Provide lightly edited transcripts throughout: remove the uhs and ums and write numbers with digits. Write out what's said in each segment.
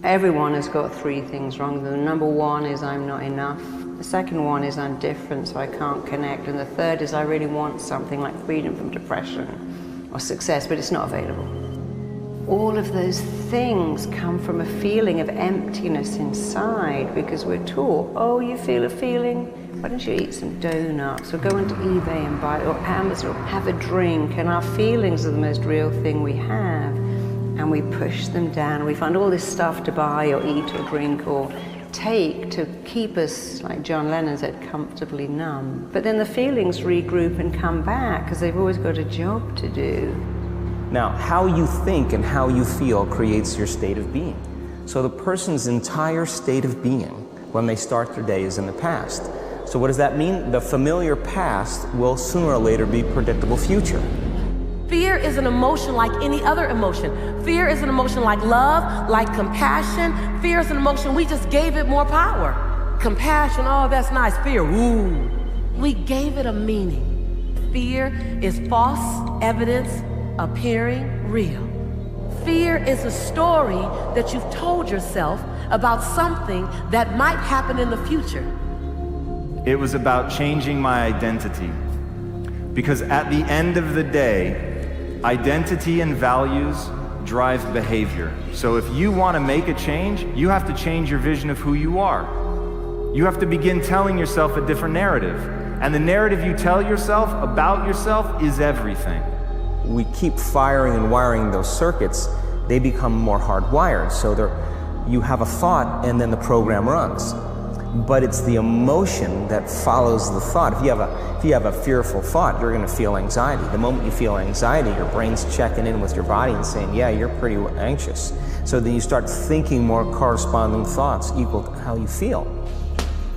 Everyone has got three things wrong. The number one is I'm not enough. The second one is I'm different, so I can't connect. And the third is I really want something like freedom from depression or success, but it's not available. All of those things come from a feeling of emptiness inside because we're taught, oh, you feel a feeling? Why don't you eat some donuts or go into eBay and buy, or Amazon, or have a drink? And our feelings are the most real thing we have. And we push them down. We find all this stuff to buy or eat or drink or take to keep us, like John Lennon said, comfortably numb. But then the feelings regroup and come back because they've always got a job to do. Now, how you think and how you feel creates your state of being. So the person's entire state of being when they start their day is in the past. So what does that mean? The familiar past will sooner or later be predictable future. Fear is an emotion like any other emotion. Fear is an emotion like love, like compassion. Fear is an emotion, we just gave it more power. Compassion, oh, that's nice. Fear, ooh. We gave it a meaning. Fear is false evidence appearing real. Fear is a story that you've told yourself about something that might happen in the future. It was about changing my identity. Because at the end of the day, identity and values drive behavior. So if you want to make a change, you have to change your vision of who you are. You have to begin telling yourself a different narrative. And the narrative you tell yourself about yourself is everything. We keep firing and wiring those circuits, they become more hardwired. So you have a thought and then the program runs. But it's the emotion that follows the thought. If you have a fearful thought, you're going to feel anxiety. The moment you feel anxiety, your brain's checking in with your body and saying, yeah, you're pretty anxious. So then you start thinking more corresponding thoughts equal to how you feel.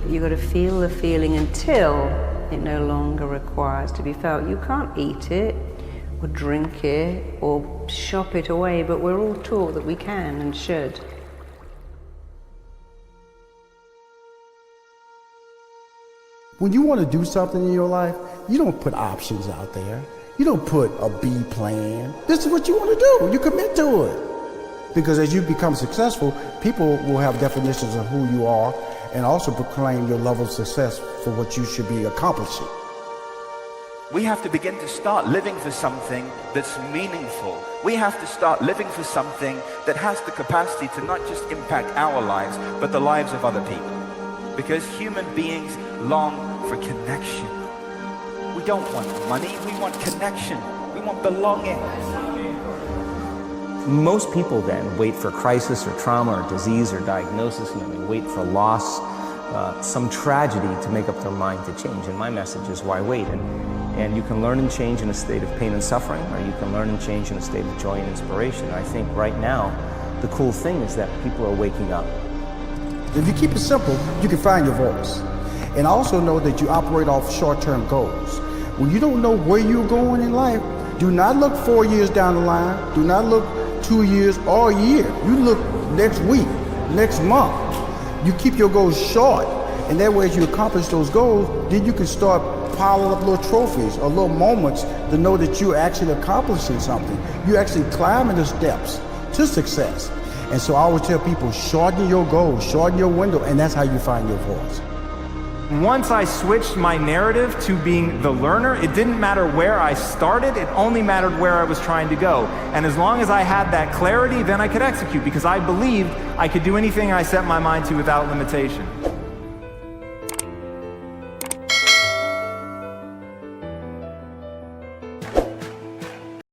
You've got to feel the feeling until it no longer requires to be felt. You can't eat it or drink it or shop it away, but we're all taught that we can and should. When you want to do something in your life, you don't put options out there. You don't put a B plan. This is what you want to do. You commit to it. Because as you become successful, people will have definitions of who you are and also proclaim your level of success for what you should be accomplishing. We have to begin to start living for something that's meaningful. We have to start living for something that has the capacity to not just impact our lives, but the lives of other people. Because human beings long for connection. We don't want money, we want connection. We want belonging. Most people then wait for crisis or trauma or disease or diagnosis, and they wait for loss, some tragedy to make up their mind to change. And my message is, why wait? And you can learn and change in a state of pain and suffering, or you can learn and change in a state of joy and inspiration. I think right now, the cool thing is that people are waking up. If you keep it simple, you can find your voice. And also know that you operate off short-term goals. When you don't know where you're going in life, do not look 4 years down the line. Do not look 2 years or a year. You look next week, next month. You keep your goals short. And that way, as you accomplish those goals, then you can start piling up little trophies or little moments to know that you're actually accomplishing something. You're actually climbing the steps to success. And so I always tell people, shorten your goals, shorten your window, and that's how you find your voice. Once I switched my narrative to being the learner, it didn't matter where I started, it only mattered where I was trying to go. And as long as I had that clarity, then I could execute, because I believed I could do anything I set my mind to without limitation.